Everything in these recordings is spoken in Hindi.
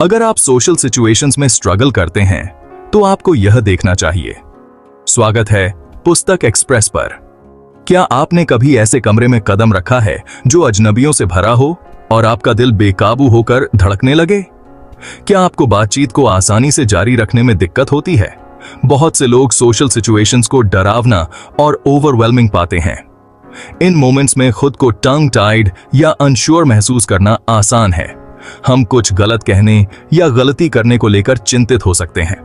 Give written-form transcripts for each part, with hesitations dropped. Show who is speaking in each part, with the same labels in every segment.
Speaker 1: अगर आप सोशल सिचुएशंस में स्ट्रगल करते हैं तो आपको यह देखना चाहिए। स्वागत है पुस्तक एक्सप्रेस पर। क्या आपने कभी ऐसे कमरे में कदम रखा है जो अजनबियों से भरा हो और आपका दिल बेकाबू होकर धड़कने लगे? क्या आपको बातचीत को आसानी से जारी रखने में दिक्कत होती है? बहुत से लोग सोशल सिचुएशंस को डरावना और ओवरवेलमिंग पाते हैं। इन मोमेंट्स में खुद को टंग टाइड या अनश्योर महसूस करना आसान है। हम कुछ गलत कहने या गलती करने को लेकर चिंतित हो सकते हैं,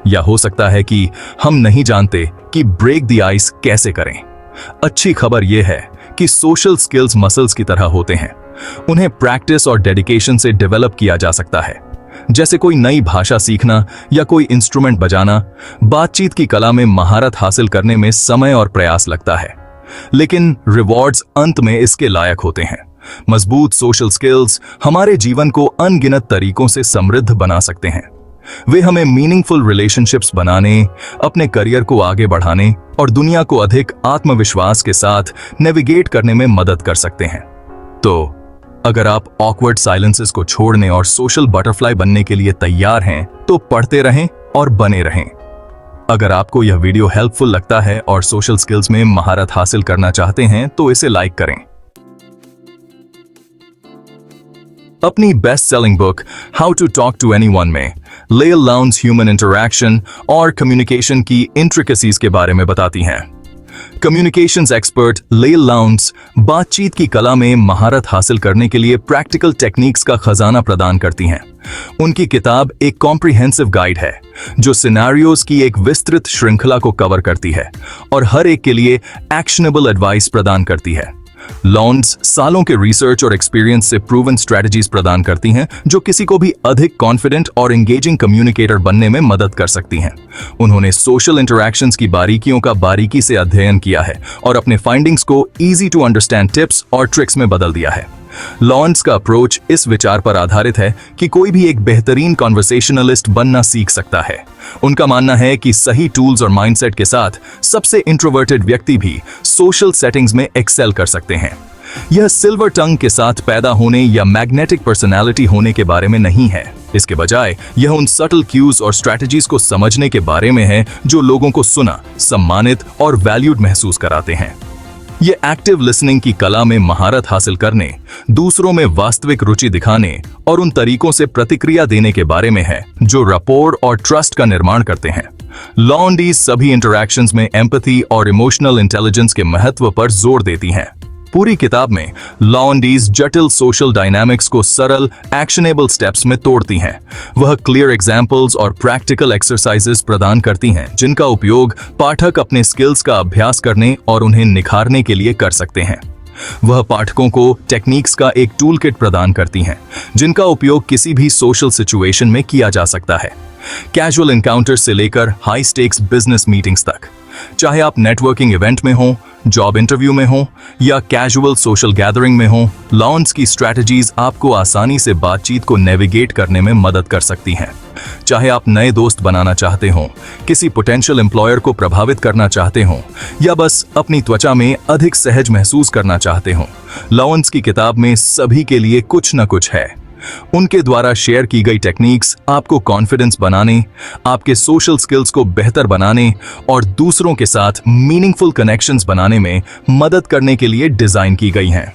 Speaker 1: या हो सकता है कि हम नहीं जानते कि ब्रेक द आइस कैसे करें। अच्छी खबर यह है कि सोशल स्किल्स मसल्स की तरह होते हैं। उन्हें प्रैक्टिस और डेडिकेशन से डेवलप किया जा सकता है। जैसे कोई नई भाषा सीखना या कोई इंस्ट्रूमेंट बजाना, बातचीत की कला में महारत हासिल करने में समय और प्रयास लगता है, लेकिन रिवॉर्ड्स अंत में इसके लायक होते हैं। मजबूत सोशल स्किल्स हमारे जीवन को अनगिनत तरीकों से समृद्ध बना सकते हैं। वे हमें मीनिंगफुल रिलेशनशिप्स बनाने, अपने करियर को आगे बढ़ाने और दुनिया को अधिक आत्मविश्वास के साथ नेविगेट करने में मदद कर सकते हैं। तो अगर आप ऑकवर्ड साइलेंसेस को छोड़ने और सोशल बटरफ्लाई बनने के लिए तैयार हैं, तो पढ़ते रहें और बने रहें। अगर आपको यह वीडियो हेल्पफुल लगता है और सोशल स्किल्स में महारत हासिल करना चाहते हैं तो इसे लाइक करें। अपनी best selling book how to talk to anyone में लेल लाउंस ह्यूमन इंटरैक्शन और कम्युनिकेशन की इंट्रिकेसीज के बारे में बताती हैं। कम्युनिकेशंस एक्सपर्ट लेल लाउंस बातचीत की कला में महारत हासिल करने के लिए प्रैक्टिकल टेक्निक्स का खजाना प्रदान करती हैं। उनकी किताब एक कॉम्प्रिहेंसिव गाइड है जो सिनेरियोज की एक विस्तृत श्रृंखला को कवर करती है और हर एक के लिए एक्शनेबल एडवाइस प्रदान करती है। लॉन्स सालों के रिसर्च और एक्सपीरियंस से प्रूवन स्ट्रेटजीज प्रदान करती हैं जो किसी को भी अधिक कॉन्फिडेंट और एंगेजिंग कम्युनिकेटर बनने में मदद कर सकती हैं। उन्होंने सोशल इंटरैक्शंस की बारीकियों का बारीकी से अध्ययन किया है और अपने फाइंडिंग्स को इजी टू अंडरस्टैंड टिप्स और ट्रिक्स में बदल दिया है। लॉन्स का अप्रोच इस विचार पर आधारित है कि कोई भी एक बेहतरीन कॉन्वर्सेशनलिस्ट बनना सीख सकता है। उनका मानना है कि सही टूल्स और माइंडसेट के साथ सबसे इंट्रोवर्टेड व्यक्ति भी सोशल सेटिंग्स में एक्सेल कर सकते हैं। यह सिल्वर टंग के साथ पैदा होने या मैग्नेटिक पर्सनालिटी होने के बारे में नहीं है। इसके बजाय यह उन सटल क्यूज और स्ट्रैटेजीज को समझने के बारे में है जो लोगों को सुना, सम्मानित और वैल्यूड महसूस कराते हैं। ये एक्टिव लिसनिंग की कला में महारत हासिल करने, दूसरों में वास्तविक रुचि दिखाने और उन तरीकों से प्रतिक्रिया देने के बारे में है जो रपोर और ट्रस्ट का निर्माण करते हैं। लॉन्डीज सभी इंटरैक्शंस में एम्पैथी और इमोशनल इंटेलिजेंस के महत्व पर जोर देती हैं। पूरी किताब में लॉन्डीज जटिल सोशल डायनामिक्स को सरल एक्शनेबल स्टेप्स में तोड़ती हैं। वह क्लियर एग्जाम्पल्स और प्रैक्टिकल एक्सरसाइजेस प्रदान करती हैं जिनका उपयोग पाठक अपने स्किल्स का अभ्यास करने और उन्हें निखारने के लिए कर सकते हैं। वह पाठकों को टेक्निक्स का एक टूल किट प्रदान करती हैं जिनका उपयोग किसी भी सोशल सिचुएशन में किया जा सकता है, कैजुअल एनकाउंटर से लेकर हाई स्टेक्स बिजनेस मीटिंग्स तक। चाहे आप नेटवर्किंग इवेंट में हो, जॉब इंटरव्यू में हो या कैजुअल सोशल गैदरिंग में हो, लॉन्स की स्ट्रैटेजीज आपको आसानी से बातचीत को नेविगेट करने में मदद कर सकती हैं। चाहे आप नए दोस्त बनाना चाहते हो, किसी पोटेंशियल एम्प्लॉयर को प्रभावित करना चाहते हो या बस अपनी त्वचा में अधिक सहज महसूस करना चाहते हो, लॉन्स की किताब में सभी के लिए कुछ न कुछ है। उनके द्वारा शेयर की गई टेक्निक्स आपको कॉन्फिडेंस बनाने, आपके सोशल स्किल्स को बेहतर बनाने और दूसरों के साथ मीनिंगफुल कनेक्शंस बनाने में मदद करने के लिए डिजाइन की गई हैं।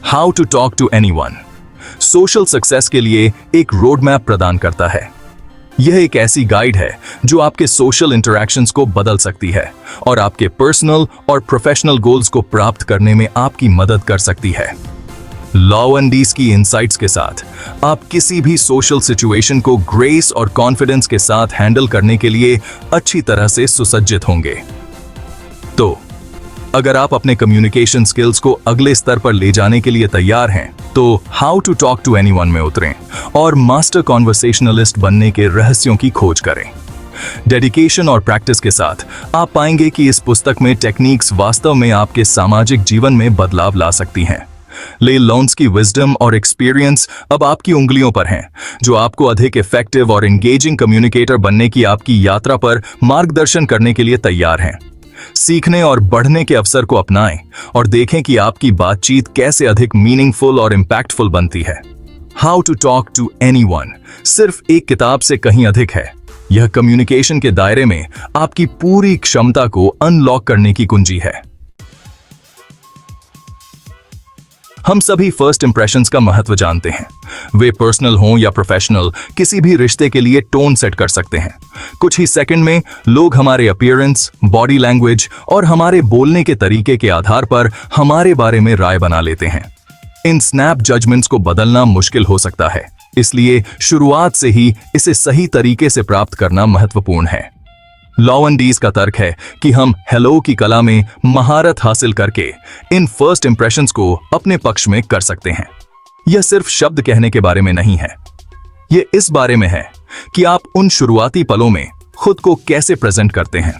Speaker 1: How to talk to anyone social success के लिए एक रोड मैप प्रदान करता है। यह एक ऐसी गाइड है जो आपके सोशल इंटरैक्शंस को बदल सकती है और आपके पर्सनल और प्रोफेशनल गोल्स को प्राप्त करने में आपकी मदद कर सकती है। लॉन्डीज की इनसाइट्स के साथ आप किसी भी सोशल सिचुएशन को ग्रेस और कॉन्फिडेंस के साथ हैंडल करने के लिए अच्छी तरह से सुसज्जित होंगे। तो अगर आप अपने कम्युनिकेशन स्किल्स को अगले स्तर पर ले जाने के लिए तैयार हैं, तो how to talk to anyone में उतरें और मास्टर कॉन्वर्सेशनलिस्ट बनने के रहस्यों की खोज करें। डेडिकेशन और प्रैक्टिस के साथ आप पाएंगे कि इस पुस्तक में टेक्निक्स वास्तव में आपके सामाजिक जीवन में बदलाव ला सकती हैं। लेल लाउंस की विजडम और एक्सपीरियंस अब आपकी उंगलियों पर हैं, जो आपको अधिक इफेक्टिव और एंगेजिंग कम्युनिकेटर बनने की आपकी यात्रा पर मार्गदर्शन करने के लिए तैयार हैं। सीखने और बढ़ने के अवसर को अपनाएं और देखें कि आपकी बातचीत कैसे अधिक मीनिंगफुल और इम्पैक्टफुल बनती है। How to talk to anyone सिर्फ एक किताब से कहीं अधिक है। यह कम्युनिकेशन के दायरे में आपकी पूरी क्षमता को अनलॉक करने की कुंजी है। हम सभी फर्स्ट इंप्रेशंस का महत्व जानते हैं। वे पर्सनल हों या प्रोफेशनल, किसी भी रिश्ते के लिए टोन सेट कर सकते हैं। कुछ ही सेकंड में लोग हमारे अपीयरेंस, बॉडी लैंग्वेज और हमारे बोलने के तरीके के आधार पर हमारे बारे में राय बना लेते हैं। इन स्नैप जजमेंट्स को बदलना मुश्किल हो सकता है, इसलिए शुरुआत से ही इसे सही तरीके से प्राप्त करना महत्वपूर्ण है। लॉवंडीज का तर्क है कि हम हेलो की कला में महारत हासिल करके इन फर्स्ट इंप्रेशंस को अपने पक्ष में कर सकते हैं। यह सिर्फ शब्द कहने के बारे में नहीं है, यह इस बारे में है कि आप उन शुरुआती पलों में खुद को कैसे प्रेजेंट करते हैं।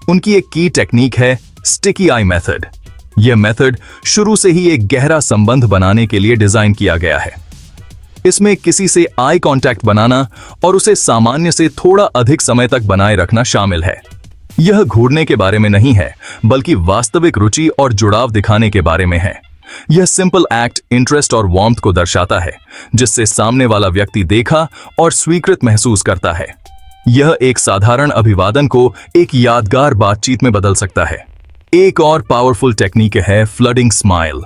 Speaker 1: उनकी एक की टेक्निक है स्टिकी आई मेथड। यह मेथड शुरू से ही एक गहरा संबंध बनाने के लिए डिजाइन किया गया है। इसमें किसी से आई कांटेक्ट बनाना और उसे सामान्य से थोड़ा अधिक समय तक बनाए रखना शामिल है। यह घूरने के बारे में नहीं है, बल्कि वास्तविक रुचि और जुड़ाव दिखाने के बारे में है। यह सिंपल एक्ट इंटरेस्ट और वार्मथ को दर्शाता है, जिससे सामने वाला व्यक्ति देखा और स्वीकृत महसूस करता है। यह एक साधारण अभिवादन को एक यादगार बातचीत में बदल सकता है। एक और पावरफुल टेक्निक है फ्लडिंग स्माइल।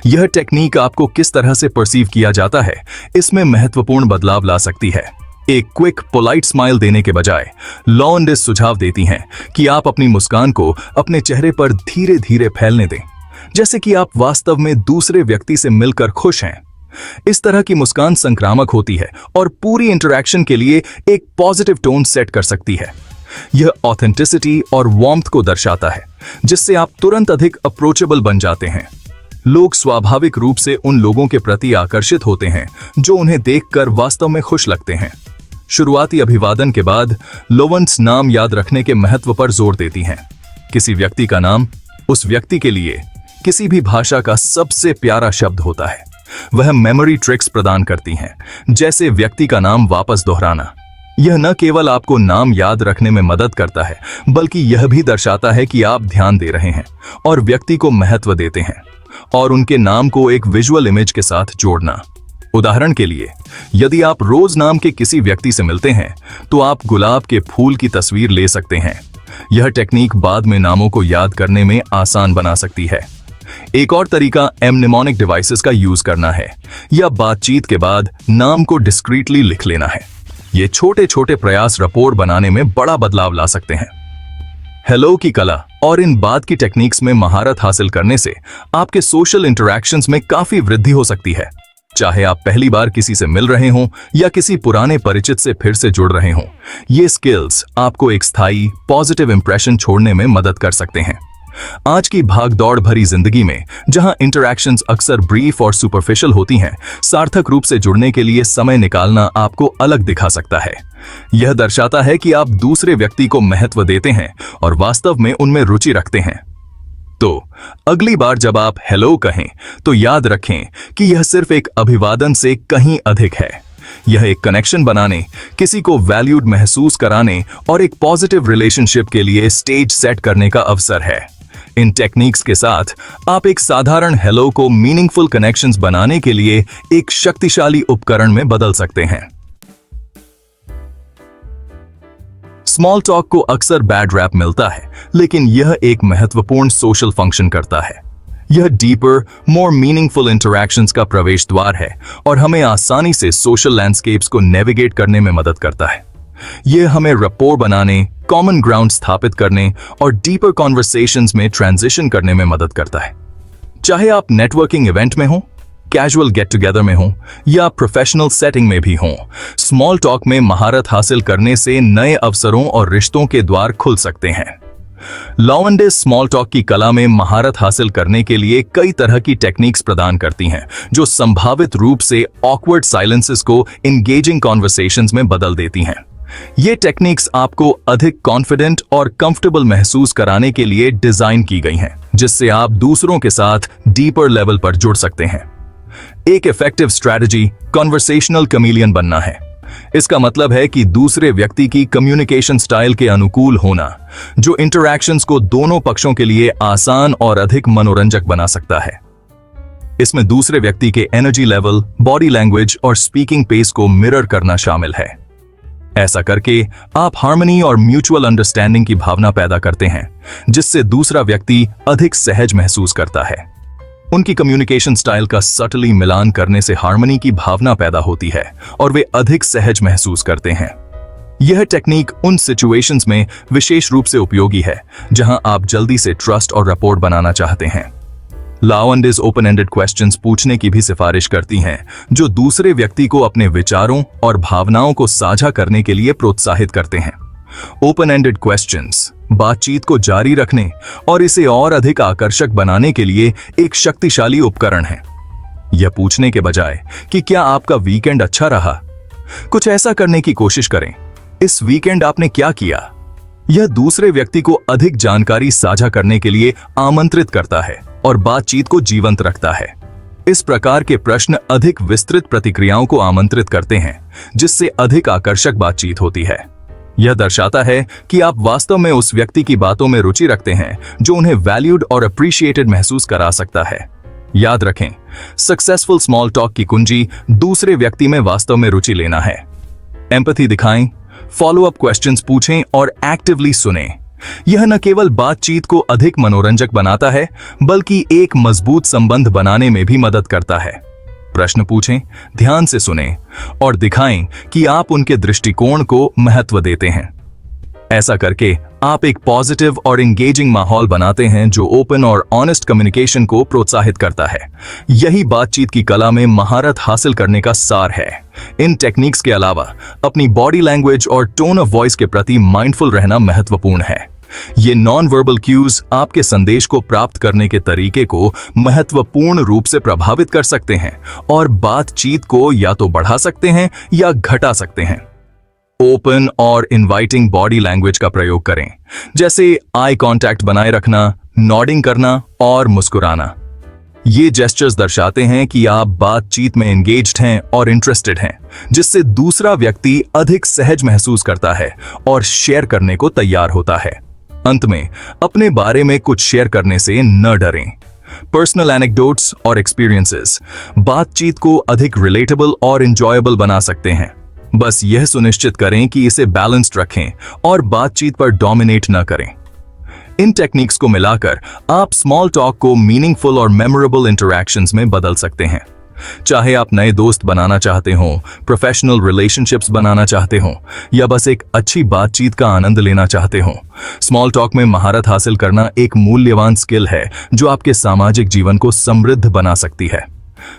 Speaker 1: यह टेक्निक आपको किस तरह से परसीव किया जाता है, इसमें महत्वपूर्ण बदलाव ला सकती है। एक क्विक पोलाइट स्माइल देने के बजाय लॉवंडिस सुझाव देती हैं कि आप अपनी मुस्कान को अपने चेहरे पर धीरे धीरे फैलने दें, जैसे कि आप वास्तव में दूसरे व्यक्ति से मिलकर खुश हैं। इस तरह की मुस्कान संक्रामक होती है और पूरी इंटरैक्शन के लिए एक पॉजिटिव टोन सेट कर सकती है। यह ऑथेंटिसिटी और वार्मथ को दर्शाता है, जिससे आप तुरंत अधिक अप्रोचेबल बन जाते हैं। लोग स्वाभाविक रूप से उन लोगों के प्रति आकर्षित होते हैं जो उन्हें देखकर वास्तव में खुश लगते हैं। शुरुआती अभिवादन के बाद लोवंड्स नाम याद रखने के महत्व पर जोर देती हैं। किसी व्यक्ति का नाम उस व्यक्ति के लिए किसी भी भाषा का सबसे प्यारा शब्द होता है। वह मेमोरी ट्रिक्स प्रदान करती हैं, जैसे व्यक्ति का नाम वापस दोहराना। यह न केवल आपको नाम याद रखने में मदद करता है, बल्कि यह भी दर्शाता है कि आप ध्यान दे रहे हैं और व्यक्ति को महत्व देते हैं। और उनके नाम को एक विजुअल इमेज के साथ जोड़ना। उदाहरण के लिए, यदि आप रोज नाम के किसी व्यक्ति से मिलते हैं, तो आप गुलाब के फूल की तस्वीर ले सकते हैं। यह टेक्निक बाद में नामों को याद करने में आसान बना सकती है। एक और तरीका एमनेमोनिक डिवाइसेस का यूज करना है, या बातचीत के बाद नाम को डिस्क्रीटली लिख लेना है। ये छोटे छोटे प्रयास रपोर बनाने में बड़ा बदलाव ला सकते हैं। हेलो की कला और इन बात की टेक्निक्स में महारत हासिल करने से आपके सोशल इंटरैक्शंस में काफी वृद्धि हो सकती है। चाहे आप पहली बार किसी से मिल रहे हों या किसी पुराने परिचित से फिर से जुड़ रहे हों, ये स्किल्स आपको एक स्थायी पॉजिटिव इंप्रेशन छोड़ने में मदद कर सकते हैं। आज की भागदौड़ भरी जिंदगी में, जहां इंटरैक्शंस अक्सर ब्रीफ और सुपरफिशियल होती हैं, सार्थक रूप से जुड़ने के लिए समय निकालना आपको अलग दिखा सकता है। यह दर्शाता है कि आप दूसरे व्यक्ति को महत्व देते हैं और वास्तव में उनमें रुचि रखते हैं। तो अगली बार जब आप हेलो कहें, तो याद रखें कि यह सिर्फ एक अभिवादन से कहीं अधिक है। यह एक कनेक्शन बनाने, किसी को वैल्यूड महसूस कराने और एक पॉजिटिव रिलेशनशिप के लिए स्टेज सेट करने का अवसर है। इन टेक्निक्स के साथ आप एक साधारण हेलो को मीनिंगफुल कनेक्शंस बनाने के लिए एक शक्तिशाली उपकरण में बदल सकते हैं। स्मॉल टॉक को अक्सर बैड रैप मिलता है, लेकिन यह एक महत्वपूर्ण सोशल फंक्शन करता है। यह डीपर, मोर मीनिंगफुल इंटरैक्शंस का प्रवेश द्वार है और हमें आसानी से सोशल लैंडस्केप्स को नेविगेट करने में मदद करता है। यह हमें रपोर बनाने, कॉमन ग्राउंड स्थापित करने और डीपर कॉन्वर्सेशंस में ट्रांजिशन करने में मदद करता है। चाहे आप नेटवर्किंग इवेंट में हो, कैजुअल गेट टुगेदर में हो या प्रोफेशनल सेटिंग में भी हो, स्मॉल टॉक में महारत हासिल करने से नए अवसरों और रिश्तों के द्वार खुल सकते हैं। लॉवंडिस स्मॉल टॉक की कला में महारत हासिल करने के लिए कई तरह की टेक्निक्स प्रदान करती हैं, जो संभावित रूप से ऑकवर्ड साइलेंसेस को इंगेजिंग कॉन्वर्सेशंस में बदल देती हैं। ये टेक्निक्स आपको अधिक कॉन्फिडेंट और कंफर्टेबल महसूस कराने के लिए डिजाइन की गई हैं, जिससे आप दूसरों के साथ डीपर लेवल पर जुड़ सकते हैं। एक इफेक्टिव स्ट्रैटेजी कॉन्वर्सेशनल कमीलियन बनना है। इसका मतलब है कि दूसरे व्यक्ति की कम्युनिकेशन स्टाइल के अनुकूल होना, जो इंटरैक्शंस को दोनों पक्षों के लिए आसान और अधिक मनोरंजक बना सकता है। इसमें दूसरे व्यक्ति के एनर्जी लेवल, बॉडी लैंग्वेज और स्पीकिंग पेस को मिरर करना शामिल है। ऐसा करके आप हार्मनी और म्यूचुअल अंडरस्टैंडिंग की भावना पैदा करते हैं, जिससे दूसरा व्यक्ति अधिक सहज महसूस करता है। उनकी कम्युनिकेशन स्टाइल का सटली मिलान करने से हार्मनी की भावना पैदा होती है और वे अधिक सहज महसूस करते हैं। यह टेक्निक उन सिचुएशंस में विशेष रूप से उपयोगी है जहां आप जल्दी से ट्रस्ट और रपोर्ट बनाना चाहते हैं। लाउंडिस ओपन एंडेड क्वेश्चंस पूछने की भी सिफारिश करती हैं, जो दूसरे व्यक्ति को अपने विचारों और भावनाओं को साझा करने के लिए प्रोत्साहित करते हैं। ओपन एंडेड क्वेश्चंस बातचीत को जारी रखने और इसे और अधिक आकर्षक बनाने के लिए एक शक्तिशाली उपकरण है। यह पूछने के बजाय कि क्या आपका वीकेंड अच्छा रहा, कुछ ऐसा करने की कोशिश करें, इस वीकेंड आपने क्या किया। यह दूसरे व्यक्ति को अधिक जानकारी साझा करने के लिए आमंत्रित करता है और बातचीत को जीवंत रखता है। इस प्रकार के प्रश्न अधिक विस्तृत प्रतिक्रियाओं को आमंत्रित करते हैं, जिससे अधिक आकर्षक बातचीत होती है। यह दर्शाता है कि आप वास्तव में उस व्यक्ति की बातों में रुचि रखते हैं जो उन्हें वैल्यूड और अप्रिशिएटेड महसूस करा सकता है। याद रखें, सक्सेसफुल स्मॉल टॉक की कुंजी दूसरे व्यक्ति में वास्तव में रुचि लेना है। एम्पैथी दिखाएं, फॉलो अप क्वेश्चंस पूछें और एक्टिवली सुनें। यह न केवल बातचीत को अधिक मनोरंजक बनाता है, बल्कि एक मजबूत संबंध बनाने में भी मदद करता है। प्रश्न पूछें, ध्यान से सुनें और दिखाएं कि आप उनके दृष्टिकोण को महत्व देते हैं। ऐसा करके आप एक पॉजिटिव और एंगेजिंग माहौल बनाते हैं जो ओपन और ऑनेस्ट कम्युनिकेशन को प्रोत्साहित करता है। यही बातचीत की कला में महारत हासिल करने का सार है। इन टेक्निक्स के अलावा अपनी बॉडी लैंग्वेज और टोन ऑफ वॉइस के प्रति माइंडफुल रहना महत्वपूर्ण है। ये नॉन वर्बल क्यूज आपके संदेश को प्राप्त करने के तरीके को महत्वपूर्ण रूप से प्रभावित कर सकते हैं और बातचीत को या तो बढ़ा सकते हैं या घटा सकते हैं। ओपन और इनवाइटिंग बॉडी लैंग्वेज का प्रयोग करें, जैसे आई कांटेक्ट बनाए रखना, नॉडिंग करना और मुस्कुराना। ये जेस्चर्स दर्शाते हैं कि आप बातचीत में एंगेज्ड हैं और इंटरेस्टेड हैं, जिससे दूसरा व्यक्ति अधिक सहज महसूस करता है और शेयर करने को तैयार होता है। अंत में, अपने बारे में कुछ शेयर करने से न डरें। पर्सनल एनेक्डोट्स और एक्सपीरियंसेस बातचीत को अधिक रिलेटेबल और एंजॉयबल बना सकते हैं। बस यह सुनिश्चित करें कि इसे बैलेंस्ड रखें और बातचीत पर डोमिनेट न करें। इन टेक्निक्स को मिलाकर आप स्मॉल टॉक को मीनिंगफुल और मेमोरेबल इंटरैक्शंस में बदल सकते हैं। चाहे आप नए दोस्त बनाना चाहते हो, प्रोफेशनल रिलेशनशिप्स बनाना चाहते हो या बस एक अच्छी बातचीत का आनंद लेना चाहते हो, स्मॉल टॉक में महारत हासिल करना एक मूल्यवान स्किल है जो आपके सामाजिक जीवन को समृद्ध बना सकती है।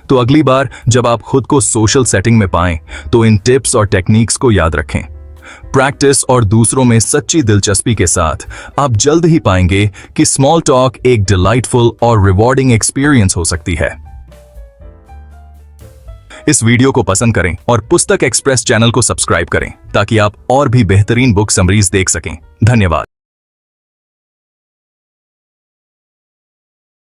Speaker 1: तो अगली बार जब आप खुद को सोशल सेटिंग में पाएं, तो इन टिप्स और टेक्निक्स को याद रखें। प्रैक्टिस और दूसरों में सच्ची दिलचस्पी के साथ आप जल्द ही पाएंगे कि स्मॉल टॉक एक डिलाइटफुल और रिवॉर्डिंग एक्सपीरियंस हो सकती है। इस वीडियो को पसंद करें और पुस्तक एक्सप्रेस चैनल को सब्सक्राइब करें ताकि आप और भी बेहतरीन बुक समरीज देख सकें। धन्यवाद।